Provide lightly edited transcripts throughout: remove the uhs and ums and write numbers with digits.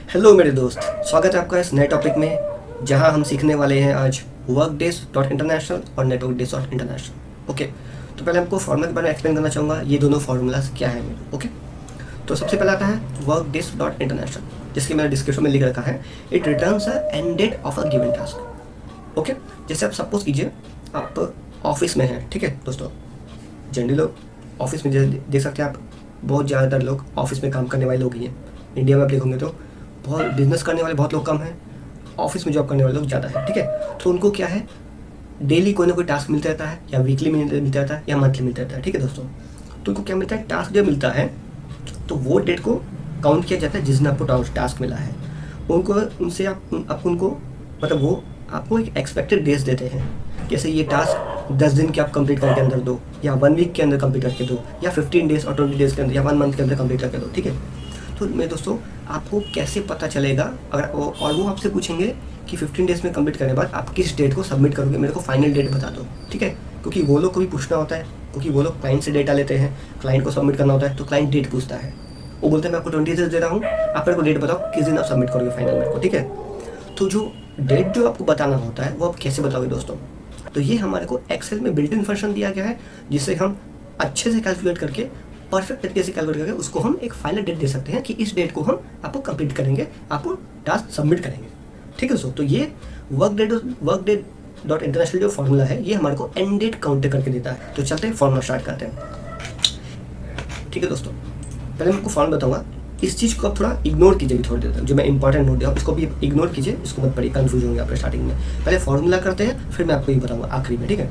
Hello मेरे दोस्त, स्वागत है आपका इस नए टॉपिक में जहां हम सीखने वाले हैं आज वर्क डेज डॉट इंटरनेशनल और network days dot international. Okay, तो पहले हमको फार्मूला के बारे में एक्सप्लेन करना चाहूँगा, ये दोनों फार्मूलाज क्या है मेरे। ओके, तो सबसे पहला आता है वर्क डेज डॉट इंटरनेशनल, जिसके मैंने डिस्क्रिप्शन में लिख रखा है it returns a end date of a given task. Okay, जैसे आप सपोज कीजिए आप ऑफिस में हैं, ठीक है दोस्तों। जनरली लोग ऑफिस में देख सकते हैं आप, बहुत ज़्यादातर लोग ऑफिस में काम करने वाले लोग ही हैं। इंडिया में आप देखोगे तो बहुत बिजनेस करने वाले बहुत लोग कम हैं, ऑफिस में जॉब करने वाले लोग ज़्यादा हैं, ठीक है। तो उनको क्या है, डेली कोई ना कोई टास्क मिलता रहता है, या वीकली मिलता रहता है, या मंथली मिलता रहता है, ठीक है दोस्तों। तो उनको क्या मिलता है, टास्क जब मिलता है तो वो डेट को काउंट किया जाता है जिस दिन आपको टास्क मिला है। उनको उनसे आप उनको मतलब वो आपको एक एक्सपेक्टेड डेज देते हैं, जैसे ये टास्क 10 दिन के आप कंप्लीट करके अंदर दो, या 1 वीक के अंदर कंप्लीट करके दो, या 15 डेज और 20 डेज के अंदर, या 1 मंथ के अंदर कंप्लीट करके दो, ठीक है। तो मेरे दोस्तों, आपको कैसे पता चलेगा अगर और वो आपसे पूछेंगे कि 15 डेज में कंप्लीट करने के बाद आप किस डेट को सबमिट करोगे, मेरे को फाइनल डेट बता दो, ठीक है। क्योंकि वो लोग को भी पूछना होता है, क्योंकि वो लोग क्लाइंट से डेटा लेते हैं, क्लाइंट को सबमिट करना होता है, तो क्लाइंट डेट पूछता है। वो बोलते हैं मैं आपको 20 डेज दे रहा हूँ, आप मेरे को डेट बताओ किस दिन आप सबमिट करोगे फाइनल मेरे को, ठीक है। तो जो डेट जो आपको बताना होता है वो आप कैसे बताओगे दोस्तों, तो ये हमारे को एक्सेल में बिल्ट इन फंक्शन दिया गया है, जिससे हम अच्छे से कैलकुलेट करके, परफेक्ट तरीके से कैलकुलेट करके उसको हम एक फाइनल डेट दे सकते हैं कि इस डेट को हम आपको कंप्लीट करेंगे, आपको टास्क सबमिट करेंगे, ठीक है दोस्तों। तो ये वर्क डेट डॉट इंटरनेशनल जो फॉर्मूला है ये हमारे को एंड डेट काउंट करके देता है। तो चलते हैं फॉर्मूला स्टार्ट करते हैं, ठीक है दोस्तों। पहले मैं आपको फॉर्मूला बताऊंगा, इस चीज़ को आप थोड़ा इग्नोर कीजिए जो मैं इंपॉर्टेंट नोट दिया इसको भी इग्नोर कीजिए, इसको मत पढ़िए, कंफ्यूज होंगे आप स्टार्टिंग में। पहले फॉर्मूला करते हैं, फिर मैं आपको ये बताऊंगा आखिरी में, ठीक है।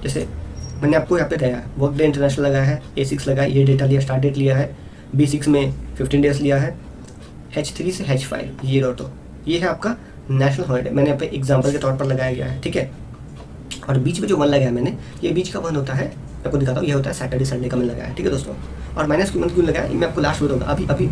जैसे मैंने आपको यहाँ पे दिया वर्क डे इंटरनेशनल लगाया है, A6 लगाया, ये डेटा लिया, स्टार्ट डेट लिया है, B6 में 15 डेज लिया है, H3 से H5 ये तो ये है आपका नेशनल हॉलीडे, मैंने यहाँ पे एग्जाम्पल के तौर पर लगाया गया है, ठीक है। और बीच में जो 1 लगाया मैंने, ये बीच का 1 होता है, आपको दिखाता हूँ, ये होता है सैटरडे संडे का मैंने लगाया है, ठीक है दोस्तों। और माइनस क्यों लगाया मैं आपको लास्ट में बताऊँगा, अभी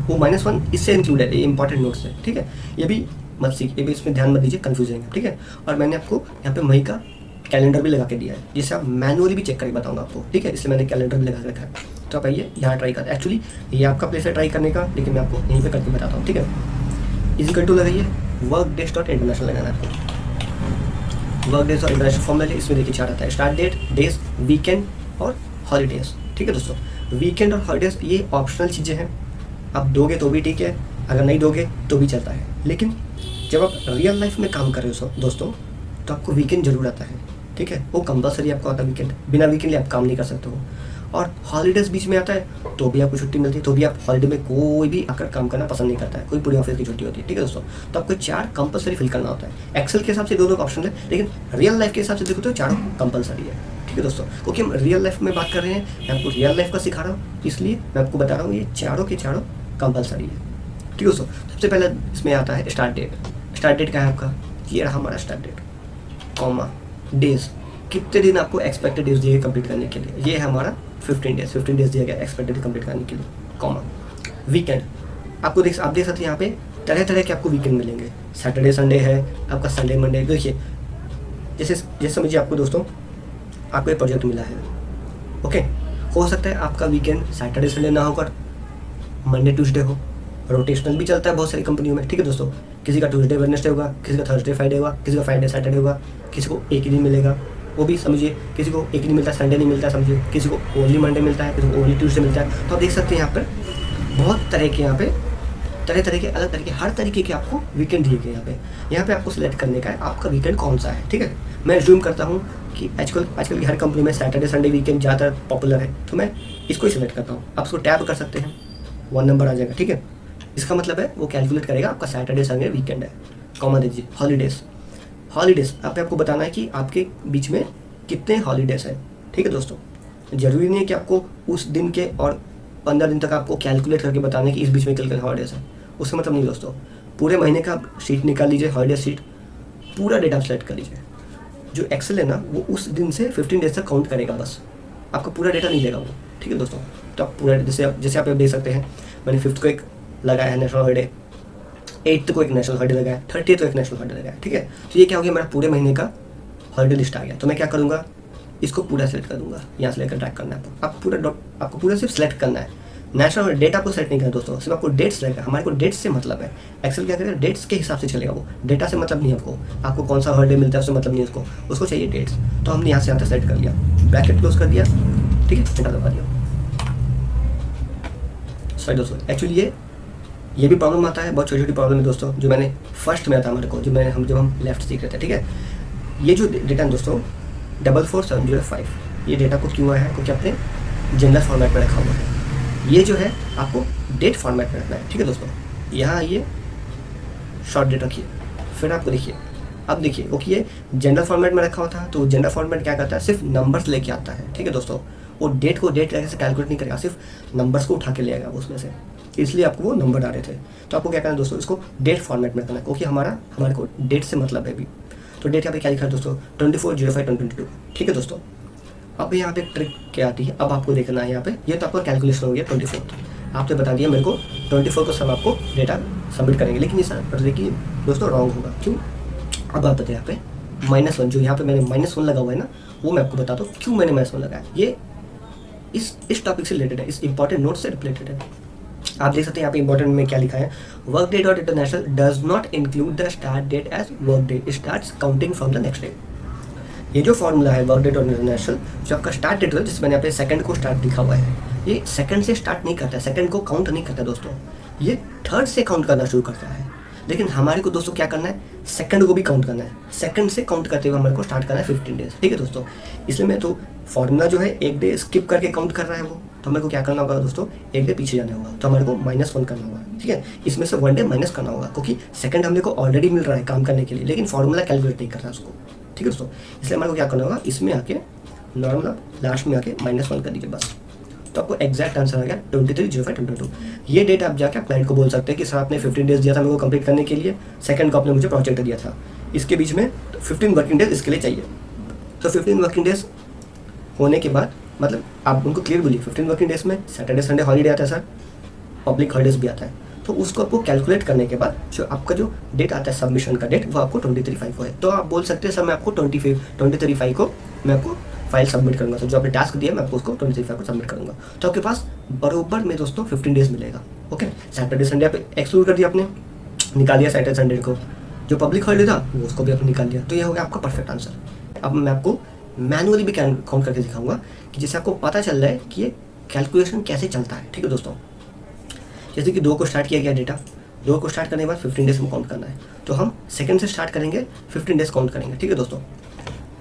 वो -1 इससे इंक्लूड है, ये इंपॉर्टेंट नोट्स है, ठीक है। ये भी मत सीख, ये भी इसमें ध्यान मत दीजिए, कन्फ्यूज होंगे, ठीक है। और मैंने आपको यहाँ पे मई का कैलेंडर भी लगा के दिया है, जिससे आप मैनुअली भी चेक करके बताऊंगा आपको, ठीक है। इसलिए मैंने कैलेंडर भी लगा के रखा है, तो आप आइए यहाँ ट्राई करते हैं। एक्चुअली ये आपका प्लेस है ट्राई करने का, लेकिन मैं आपको यहीं पे करके बताता हूँ, ठीक है। इजिकल टू लगाइए, वर्क डेज डॉट इंटरनेशनल लगाना है आपको। वर्क डेज और इंटरनेशनल फॉर्मूला इसमें देखिए चार्ट आता है, स्टार्ट डेट, डेज, वीकेंड और हॉलीडेज, ठीक है दोस्तों। वीकेंड और हॉलीडेज ये ऑप्शनल चीज़ें हैं, आप दोगे तो भी ठीक है, अगर नहीं दोगे तो भी चलता है। लेकिन जब आप रियल लाइफ में काम कर रहे हो दोस्तों, तो आपको वीकेंड जरूर आता है, ठीक है। वो कंपलसरी आपको आता है वीकेंड, बिना वीकेंड आप काम नहीं कर सकते हो। और हॉलीडेज बीच में आता है तो भी आपको छुट्टी मिलती है, तो भी आप हॉलीडे में कोई भी आकर काम करना पसंद नहीं करता है, कोई पूरी ऑफिस की छुट्टी होती है, ठीक है दोस्तों। तो आपको 4 कंपलसरी फिल करना होता है। एक्सेल के हिसाब से 2 ऑप्शन है, लेकिन रियल लाइफ के हिसाब से देखो तो 4 कंपलसरी है, ठीक है दोस्तों। क्योंकि हम रियल लाइफ में बात कर रहे हैं, मैं आपको रियल लाइफ का सिखा रहा हूँ, इसलिए मैं आपको बता रहा हूँ ये चारों के चारों कंपलसरी है, ठीक है दोस्तों। सबसे पहले इसमें आता है स्टार्ट डेट। स्टार्ट डेट क्या है आपका, ये रहा हमारा स्टार्ट डेट, कॉमा डेज, कितने दिन आपको एक्सपेक्टेड डेज दिए कंप्लीट करने के लिए, ये है हमारा 15 डेज दिया गया एक्सपेक्टेड कंप्लीट करने के लिए, कॉमा वीकेंड। आप देख सकते हैं यहाँ पे तरह तरह के आपको वीकेंड मिलेंगे, सैटरडे संडे है आपका, संडे मंडे। देखिए जैसे समझिए आपको दोस्तों, आपको एक प्रोजेक्ट मिला है, ओके। हो सकता है आपका वीकेंड सैटरडे संडे ना होकर मंडे ट्यूसडे हो, रोटेशनल भी चलता है बहुत सारी कंपनियों में, ठीक है दोस्तों। किसी का ट्यूसडे वेडनेसडे होगा, किसी का थर्सडे फ्राइडे होगा, किसी का फ्राइडे सैटरडे होगा, किसी को एक ही दिन मिलेगा, वो भी समझिए, किसी को एक दिन मिलता है, संडे नहीं मिलता, समझिए, किसी को ओनली मंडे मिलता है, किसी को ओनली ट्यूसडे मिलता है। तो आप देख सकते हैं यहाँ पर बहुत तरह के, यहाँ पे तरह के अलग तरीके, हर तरीके के आपको वीकेंड दिए गए। यहाँ पे आपको सिलेक्ट करने का है आपका वीकेंड कौन सा है, ठीक है। मैं जूम करता हूँ कि आजकल की हर कंपनी में सैटरडे संडे वीकेंड ज़्यादा पॉपुलर है, तो मैं इसको ही सिलेक्ट करता हूँ। आप उसको टैब कर सकते हैं, 1 नंबर आ जाएगा, ठीक है। इसका मतलब है वो कैलकुलेट करेगा आपका सैटरडे संडे वीकेंड है, कॉमा दीजिए। हॉलीडेज आपको बताना है कि आपके बीच में कितने हॉलीडेज है, ठीक है दोस्तों। ज़रूरी नहीं है कि आपको उस दिन के और 15 दिन तक आपको कैलकुलेट करके बताना है कि इस बीच में कितने हॉलीडेज है, उसका मतलब नहीं दोस्तों। पूरे महीने का आप शीट निकाल लीजिए, हॉलीडे शीट, पूरा डेटा सेलेक्ट कर लीजिए। जो एक्सेल है ना, वो उस दिन से 15 डेज तक काउंट करेगा, बस आपका पूरा डेटा नहीं लेगा वो, ठीक है दोस्तों। तो आप पूरा जैसे आप देख सकते हैं, मैंने 5th को एक लगाया है नेशनल हॉलीडे, 8th को एक नेशनल हॉलीडे लगाया, 30th को एक नेशनल हॉलीडे लगाया, ठीक है। तो ये क्या हो गया, मेरा पूरे महीने का हॉलीडे लिस्ट आ गया। तो मैं क्या करूँगा, इसको पूरा सेलेक्ट कर दूँगा, यहाँ से लेकर ट्रैक करना है आपको पूरा सिर्फ सेलेक्ट करना है। नेशनल डेट आपको सेट नहीं करना दोस्तों, सिर्फ आपको डेट्स रहेगा। हमारे को डेट्स से मतलब है, एक्सेल क्या करेगा डेट्स के हिसाब से चलेगा, वो डेटा से मतलब नहीं है आपको कौन सा हर डे मिलता है उससे मतलब नहीं है उसको चाहिए डेट्स। तो हमने यहाँ से यहाँ तक सेट कर लिया, ब्रैकेट क्लोज कर दिया, ठीक है, एंटर दबा दिया। सॉरी दोस्तों, एक्चुअली ये भी प्रॉब्लम आता है, बहुत छोटी छोटी प्रॉब्लम है दोस्तों, जो मैंने फर्स्ट में आता हमारे को, जब हम लेफ्ट सीख रहे थे, ठीक है। ये जो डेटा है दोस्तों 44705, ये डेटा को क्यों आया है, क्योंकि आपने जनरल फॉर्मेट में रखा हुआ है। ये जो है आपको डेट फॉर्मेट में रखना है, ठीक है दोस्तों। यहाँ आइए, शॉर्ट डेट रखिए, फिर आपको देखिए, अब देखिए क्योंकि ये जनरल फॉर्मेट में रखा हुआ था, तो जनरल फॉर्मेट क्या करता है, सिर्फ नंबर्स लेके आता है, ठीक है दोस्तों। वो डेट को डेट से कैलकुलेट नहीं करेगा, सिर्फ नंबर्स को उठा के ले आएगा उसमें से, इसलिए आपको वो नंबर आ रहे थे। तो आपको क्या करना है दोस्तों, इसको डेट फॉर्मेट में रखना है, क्योंकि हमारे को डेट से मतलब है अभी। तो डेट यहाँ पे क्या लिखा है दोस्तों, 24/05/2022, ठीक है दोस्तों। अब यहाँ पे ट्रिक क्या आती है, अब आपको देखना है यहाँ पे, ये तो आपका कैलकुलेशन हो गया 24, आपने बता दिया मेरे को 24 को सब आपको डेटा सबमिट करेंगे, लेकिन ये सर देखिए दोस्तों रॉन्ग होगा, क्यों। अब आप बताइए यहाँ पे -1, जो यहाँ पे मैंने -1 लगा हुआ है ना, वो मैं आपको बता दूँ क्यों मैंने -1 लगाया। ये इस टॉपिक से रिलेटेड है, इस इंपॉर्टेंट नोट से रिलेटेड है। आप देख सकते हैं यहाँ पे इंपॉर्टेंट में क्या लिखा है, work day dot international does not include the start date as work day, starts counting from the next day. ये जो फॉर्मूला है वर्क डे डॉट इंटरनेशनल, जो आपका स्टार्ट डेट है, जिसमें मैंने यहाँ पे सेकंड को स्टार्ट लिखा हुआ है, ये सेकंड से स्टार्ट नहीं करता है, सेकंड को काउंट नहीं करता दोस्तों, ये थर्ड से काउंट करना शुरू करता है। लेकिन हमारे को दोस्तों क्या करना है, सेकंड को भी काउंट करना है, सेकंड से काउंट करते हुए हमारे को स्टार्ट करना है 15 डेज, ठीक है दोस्तों। इसलिए मैं तो फॉर्मूला जो है एक डे स्किप करके काउंट कर रहा है वो, तो हमें को क्या करना होगा दोस्तों, एक डे पीछे जाना होगा, तो हमारे को -1 करना होगा, ठीक है। इसमें से 1 डे माइनस करना होगा, क्योंकि सेकंड हमने को ऑलरेडी मिल रहा है काम करने के लिए, लेकिन फॉर्मूला कैलकुलेट नहीं कर रहा है उसको, ठीक है दोस्तों। इसलिए हमारे को क्या करना होगा, इसमें आके नॉर्मल लास्ट में आके -1 कर दीजिए बस, तो आपको एग्जैक्ट आंसर आ गया 23/05/2022। ये डेट आप जाके क्लाइंट को बोल सकते हैं कि सर आपने 15 डेज दिया था मेरे को कंप्लीट करने के लिए, सेकंड को आपने मुझे प्रोजेक्ट दिया था, इसके बीच में 15 वर्किंग डेज इसके लिए चाहिए। तो 15 वर्किंग डेज होने के बाद, मतलब आप उनको क्लियर बोलिए 15 वर्किंग डेज में सैटरडे संडे हॉलीडे आता है सर, पब्लिक हॉलीडेज भी आता है, तो उसको आपको कैलकुलेट करने के बाद जो आपका जो डेट आता है सबमिशन का डेट, वो आपको 23/5 को है। तो आप बोल सकते हैं सर मैं आपको 23/5 को मैं आपको फाइल सबमिट करूंगा, तो जो आपने टास्क दिया मैं आपको उसको 23/5 को सबमिट करूंगा, तो आपके पास बरोबर में दोस्तों 15 डेज मिलेगा। ओके, सैटरडे संडे आप एक्सक्लूड कर दिया, आपने निकाल दिया सैटरडे संडे को, जो पब्लिक हॉलीडे था वो उसको भी आपने निकाल दिया, तो ये हो गया आपका परफेक्ट आंसर। अब मैं आपको मैनुअली भी काउंट करके दिखाऊंगा, कि जिससे आपको पता चल रहा है कि ये कैलकुलेशन कैसे चलता है, ठीक है दोस्तों। जैसे कि 2 को स्टार्ट किया गया डेटा, 2 को स्टार्ट करने के बाद 15 डेज में काउंट करना है, तो हम सेकंड से स्टार्ट करेंगे, 15 डेज काउंट करेंगे, ठीक है दोस्तों।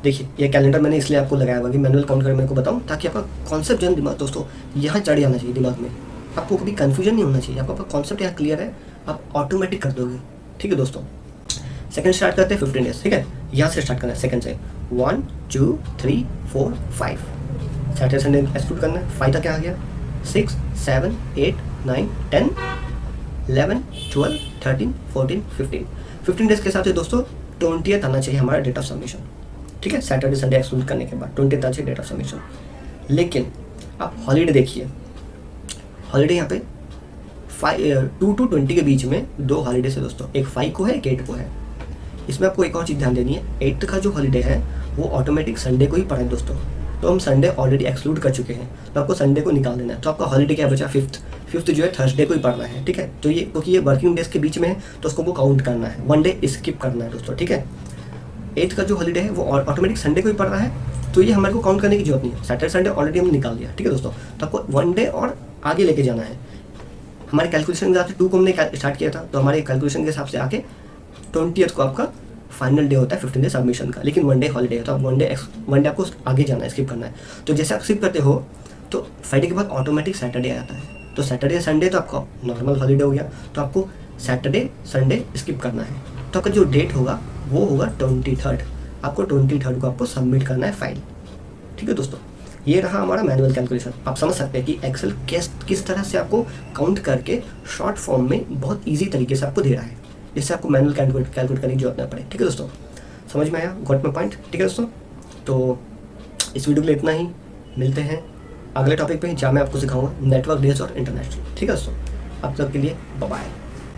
देखिए ये कैलेंडर मैंने इसलिए आपको लगाया हुआ कि मैनुअल काउंट करके मेरे को बताऊं, ताकि आपका कॉन्सेप्ट जो दिमाग दोस्तों यहाँ चढ़ जाना चाहिए दिमाग में, आपको कभी कन्फ्यूजन नहीं होना चाहिए, आपका कॉन्सेप्ट यहाँ क्लियर है, आप ऑटोमेटिक कर दोगे, ठीक है दोस्तों। सेकंड स्टार्ट करते हैं 15 डेज, ठीक है, यहाँ से स्टार्ट करना है सेकंड से, 1 2 3 4 5, सैटरडे संडे एक्सक्लूड करना है, 5 का क्या आ गया, 6 7 8 9 10 11 12 13 14 15 डेज के हिसाब से दोस्तों 20th आना चाहिए हमारा डेट ऑफ सबमिशन, ठीक है। सैटरडे संडे एक्सक्लूड करने के बाद 20th आना चाहिए डेट ऑफ सबमिशन। लेकिन आप हॉलीडे देखिए, हॉलीडे यहाँ पे 2 to 20 के बीच में 2 हॉलीडे है दोस्तों, एक 5 को है एक 8 को है। इसमें आपको एक और चीज़ ध्यान देनी है, 8th का जो हॉलीडे है वो ऑटोमेटिक संडे को ही पड़ा है दोस्तों, तो हम संडे ऑलरेडी एक्सक्लूड कर चुके हैं, तो आपको संडे को निकाल देना है, तो आपका हॉलीडे क्या बचा, 5th जो है थर्सडे को ही पड़ रहा है, ठीक है। तो ये क्योंकि ये वर्किंग डेज के बीच में है, तो उसको वो काउंट करना है, 1 डे स्किप करना है दोस्तों, ठीक है। 8th का जो हॉलीडे है वो ऑटोमेटिक संडे को ही पड़ रहा है, तो ये हमारे को काउंट करने की जरूरत नहीं है, सैटरडे संडे ऑलरेडी हमने निकाल दिया, ठीक है दोस्तों। तो आपको 1 डे और आगे लेके जाना है, हमारे कैलकुलेशन के हिसाब से 2 को हमने स्टार्ट किया था, तो हमारे कैलकुलेशन के हिसाब से आके 20th को आपका फाइनल डे होता है 15 डे सबमिशन का, लेकिन 1 डे हॉलीडे है, तो आप 1 डे आपको आगे जाना है, स्किप करना है। तो जैसे आप स्किप करते हो तो फ्राइडे के बाद ऑटोमेटिक सैटरडे आता है, तो सैटरडे संडे तो आपका नॉर्मल हॉलीडे हो गया, तो आपको सैटरडे संडे स्किप करना है, तो आपका जो डेट होगा वो होगा 23rd, आपको 23rd को आपको सबमिट करना है फाइल, ठीक है दोस्तों। ये रहा हमारा मैनुअल कैलकुलेशन। आप समझ सकते हैं कि एक्सेल किस तरह से आपको काउंट करके शॉर्ट फॉर्म में बहुत ईजी तरीके से आपको दे रहा है, जिससे आपको मैनुअल कैलकुलेट करने की जरूरत ना पड़े, ठीक है दोस्तों। समझ में आया, गॉट माय पॉइंट, ठीक है दोस्तों। तो इस वीडियो के लिए इतना ही, मिलते हैं अगले टॉपिक पे, जहाँ मैं आपको सिखाऊंगा नेटवर्क डेज और इंटरनेशनल, ठीक है दोस्तों। आप सबके लिए बाय बाय।